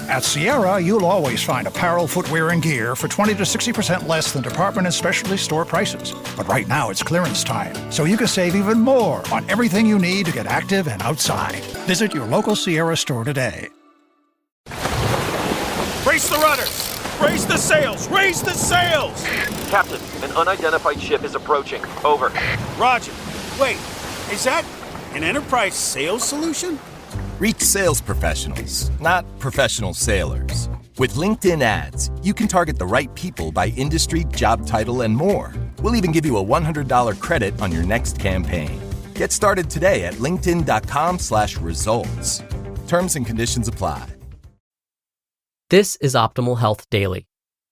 At Sierra, you'll always find apparel, footwear, and gear for 20 to 60% less than department and specialty store prices. But right now it's clearance time, so you can save even more on everything you need to get active and outside. Visit your local Sierra store today. Brace the rudders! Raise the sails! Raise the sails! Captain, an unidentified ship is approaching. Over. Roger. Wait, is that an enterprise sales solution? Reach sales professionals, not professional sailors. With LinkedIn ads, you can target the right people by industry, job title, and more. We'll even give you a $100 credit on your next campaign. Get started today at linkedin.com/results. Terms and conditions apply. This is Optimal Health Daily.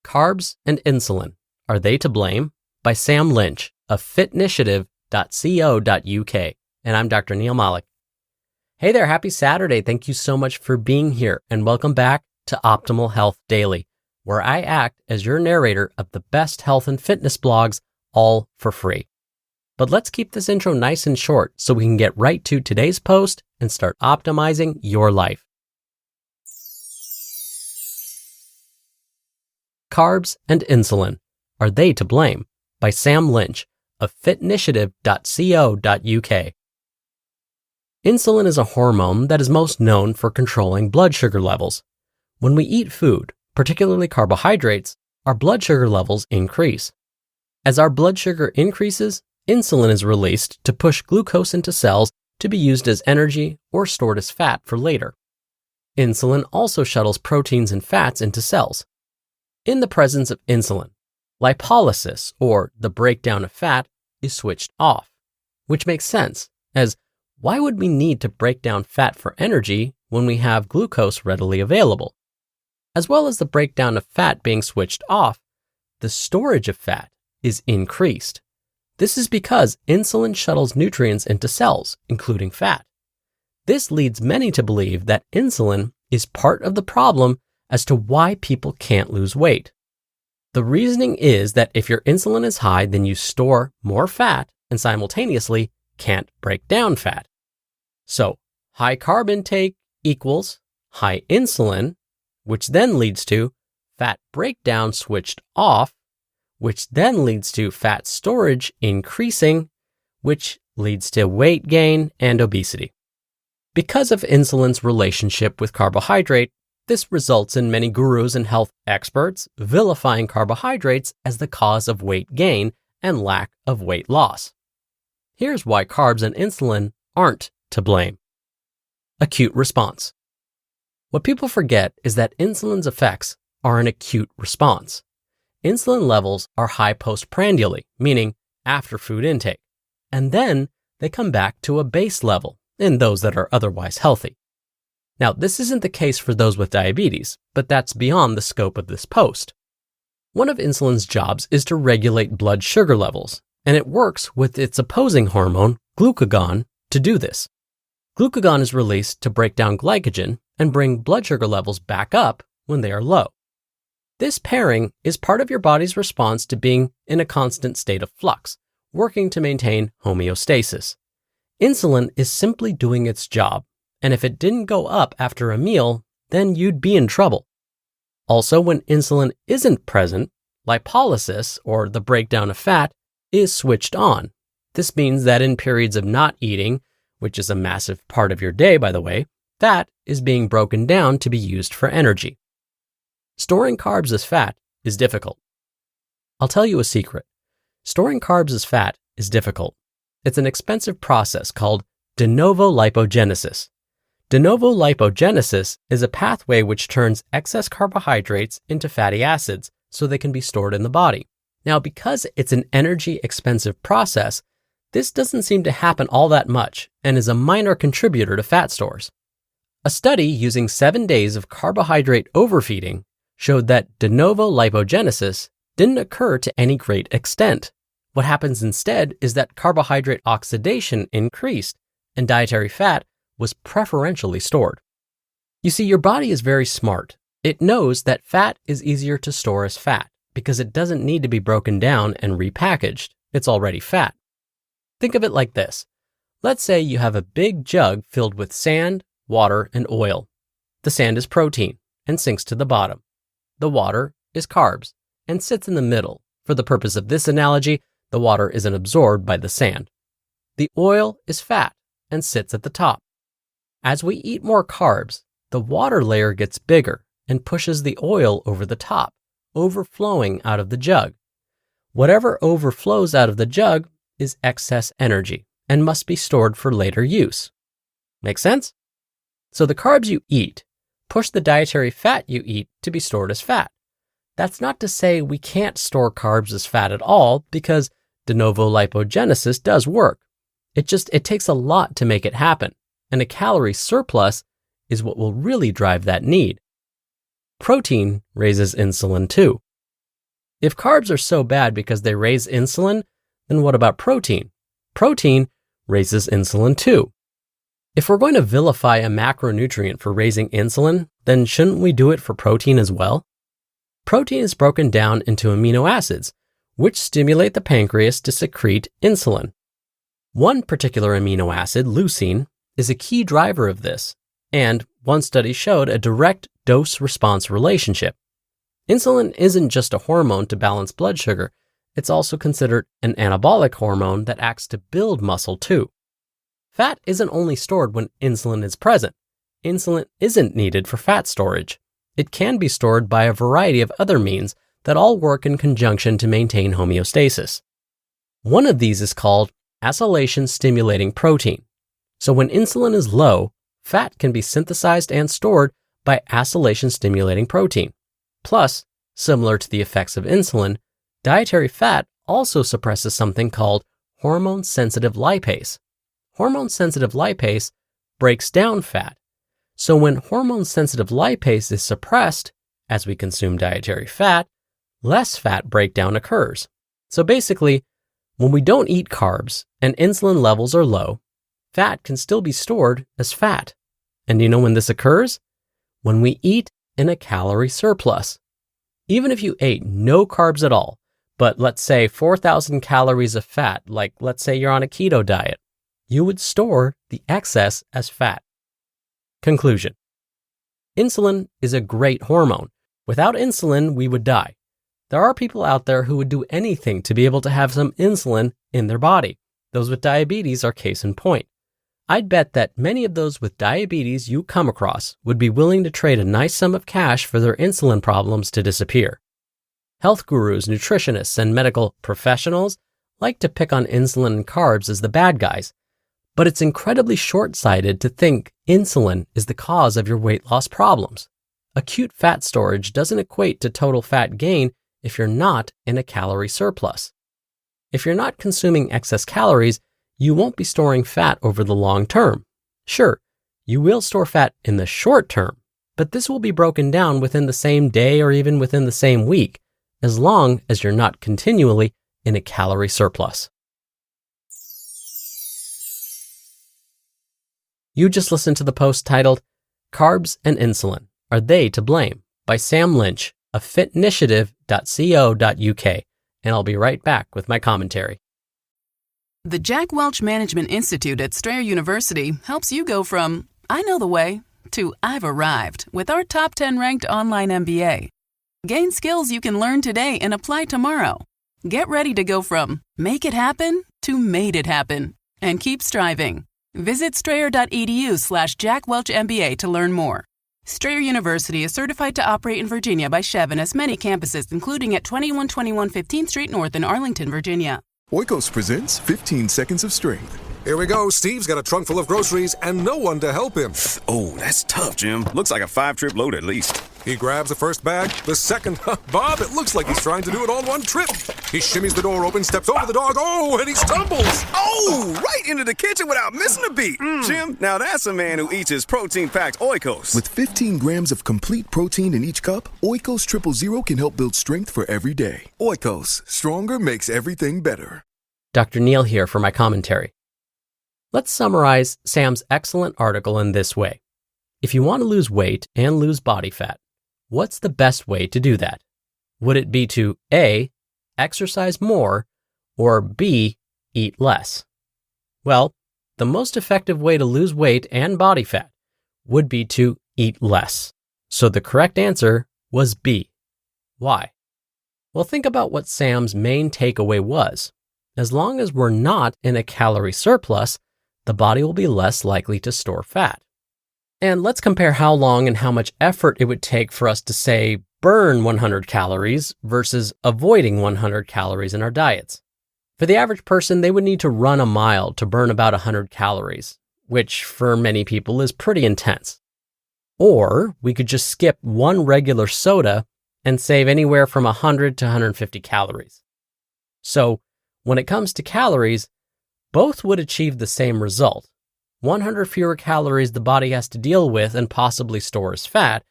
Carbs and insulin, are they to blame? By Sam Lynch of Fitnitiative.co.uk. And I'm Dr. Neil Malik. Hey there, happy Saturday. Thank you so much for being here and welcome back to Optimal Health Daily, where I act as your narrator of the best health and fitness blogs, all for free. But let's keep this intro nice and short so we can get right to today's post and start optimizing your life. Carbs and insulin, are they to blame? By Sam Lynch of Fitnitiative.co.uk. Insulin is a hormone that is most known for controlling blood sugar levels. When we eat food, particularly carbohydrates, our blood sugar levels increase. As our blood sugar increases, insulin is released to push glucose into cells to be used as energy or stored as fat for later. Insulin also shuttles proteins and fats into cells. In the presence of insulin, lipolysis, or the breakdown of fat, is switched off, which makes sense, as why would we need to break down fat for energy when we have glucose readily available? As well as the breakdown of fat being switched off, the storage of fat is increased. This is because insulin shuttles nutrients into cells, including fat. This leads many to believe that insulin is part of the problem as to why people can't lose weight. The reasoning is that if your insulin is high, then you store more fat and simultaneously can't break down fat. So, high carb intake equals high insulin, which then leads to fat breakdown switched off, which then leads to fat storage increasing, which leads to weight gain and obesity. Because of insulin's relationship with carbohydrate, this results in many gurus and health experts vilifying carbohydrates as the cause of weight gain and lack of weight loss. Here's why carbs and insulin aren't to blame. Acute response. What people forget is that insulin's effects are an acute response. Insulin levels are high postprandially, meaning after food intake, and then they come back to a base level in those that are otherwise healthy. Now, this isn't the case for those with diabetes, but that's beyond the scope of this post. One of insulin's jobs is to regulate blood sugar levels, and it works with its opposing hormone, glucagon, to do this. Glucagon is released to break down glycogen and bring blood sugar levels back up when they are low. This pairing is part of your body's response to being in a constant state of flux, working to maintain homeostasis. Insulin is simply doing its job, and if it didn't go up after a meal, then you'd be in trouble. Also, when insulin isn't present, lipolysis, or the breakdown of fat, is switched on. This means that in periods of not eating, which is a massive part of your day, by the way, fat is being broken down to be used for energy. Storing carbs as fat is difficult. I'll tell you a secret. Storing carbs as fat is difficult. It's an expensive process called de novo lipogenesis. De novo lipogenesis is a pathway which turns excess carbohydrates into fatty acids so they can be stored in the body. Now, because it's an energy-expensive process, this doesn't seem to happen all that much and is a minor contributor to fat stores. A study using 7 days of carbohydrate overfeeding showed that de novo lipogenesis didn't occur to any great extent. What happens instead is that carbohydrate oxidation increased and dietary fat was preferentially stored. You see, your body is very smart. It knows that fat is easier to store as fat because it doesn't need to be broken down and repackaged. It's already fat. Think of it like this. Let's say you have a big jug filled with sand, water, and oil. The sand is protein, and sinks to the bottom. The water is carbs and sits in the middle. For the purpose of this analogy, the water isn't absorbed by the sand. The oil is fat and sits at the top. As we eat more carbs, the water layer gets bigger and pushes the oil over the top, overflowing out of the jug. Whatever overflows out of the jug is excess energy and must be stored for later use. Make sense? So the carbs you eat push the dietary fat you eat to be stored as fat. That's not to say we can't store carbs as fat at all, because de novo lipogenesis does work. It takes a lot to make it happen, and a calorie surplus is what will really drive that need. Protein raises insulin too. If carbs are so bad because they raise insulin, then what about protein? Protein raises insulin too. If we're going to vilify a macronutrient for raising insulin, then shouldn't we do it for protein as well? Protein is broken down into amino acids, which stimulate the pancreas to secrete insulin. One particular amino acid, leucine, is a key driver of this, and one study showed a direct dose-response relationship. Insulin isn't just a hormone to balance blood sugar, it's also considered an anabolic hormone that acts to build muscle too. Fat isn't only stored when insulin is present. Insulin isn't needed for fat storage. It can be stored by a variety of other means that all work in conjunction to maintain homeostasis. One of these is called acylation-stimulating protein. So when insulin is low, fat can be synthesized and stored by acylation-stimulating protein. Plus, similar to the effects of insulin, dietary fat also suppresses something called hormone-sensitive lipase. Hormone-sensitive lipase breaks down fat. So when hormone-sensitive lipase is suppressed, as we consume dietary fat, less fat breakdown occurs. So basically, when we don't eat carbs and insulin levels are low, fat can still be stored as fat. And do you know when this occurs? When we eat in a calorie surplus. Even if you ate no carbs at all, but let's say 4,000 calories of fat, like let's say you're on a keto diet, you would store the excess as fat. Conclusion. Insulin is a great hormone. Without insulin, we would die. There are people out there who would do anything to be able to have some insulin in their body. Those with diabetes are case in point. I'd bet that many of those with diabetes you come across would be willing to trade a nice sum of cash for their insulin problems to disappear. Health gurus, nutritionists, and medical professionals like to pick on insulin and carbs as the bad guys, but it's incredibly short-sighted to think insulin is the cause of your weight loss problems. Acute fat storage doesn't equate to total fat gain if you're not in a calorie surplus. If you're not consuming excess calories, you won't be storing fat over the long term. Sure, you will store fat in the short term, but this will be broken down within the same day or even within the same week, as long as you're not continually in a calorie surplus. You just listened to the post titled, Carbs and Insulin, Are They to Blame? By Sam Lynch of Fitnitiative.co.uk, and I'll be right back with my commentary. The Jack Welch Management Institute at Strayer University helps you go from, I know the way, to I've arrived with our top 10 ranked online MBA. Gain skills you can learn today and apply tomorrow. Get ready to go from make it happen to made it happen, and keep striving. Visit strayer.edu/Jack Welch MBA to learn more. Strayer University is certified to operate in Virginia by Chev and has many campuses, including at 2121 15th Street North in Arlington, Virginia. Oikos presents 15 Seconds of Strength. Here we go. Steve's got a trunk full of groceries and no one to help him. Oh, that's tough, Jim. Looks like a 5-trip load at least. He grabs the first bag, the second. Bob, it looks like he's trying to do it all in one trip. He shimmies the door open, steps over the dog. Oh, and he stumbles. Oh, right into the kitchen without missing a beat. Jim, now that's a man who eats his protein-packed Oikos. With 15 grams of complete protein in each cup, Oikos Triple Zero can help build strength for every day. Oikos, stronger makes everything better. Dr. Neil here for my commentary. Let's summarize Sam's excellent article in this way. If you want to lose weight and lose body fat, what's the best way to do that? Would it be to A, exercise more, or B, eat less? Well, the most effective way to lose weight and body fat would be to eat less. So the correct answer was B. Why? Well, think about what Sam's main takeaway was. As long as we're not in a calorie surplus, the body will be less likely to store fat. And let's compare how long and how much effort it would take for us to, say, burn 100 calories versus avoiding 100 calories in our diets. For the average person, they would need to run a mile to burn about 100 calories, which for many people is pretty intense. Or we could just skip one regular soda and save anywhere from 100 to 150 calories. So when it comes to calories, both would achieve the same result. 100 fewer calories the body has to deal with and possibly store as fat,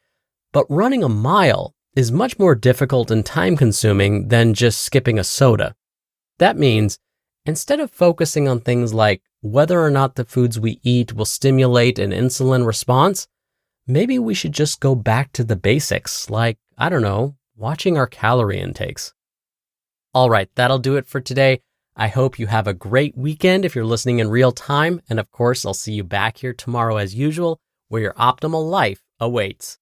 but running a mile is much more difficult and time-consuming than just skipping a soda. That means, instead of focusing on things like whether or not the foods we eat will stimulate an insulin response, maybe we should just go back to the basics, like, watching our calorie intakes. All right, that'll do it for today. I hope you have a great weekend if you're listening in real time. And of course, I'll see you back here tomorrow as usual, where your optimal life awaits.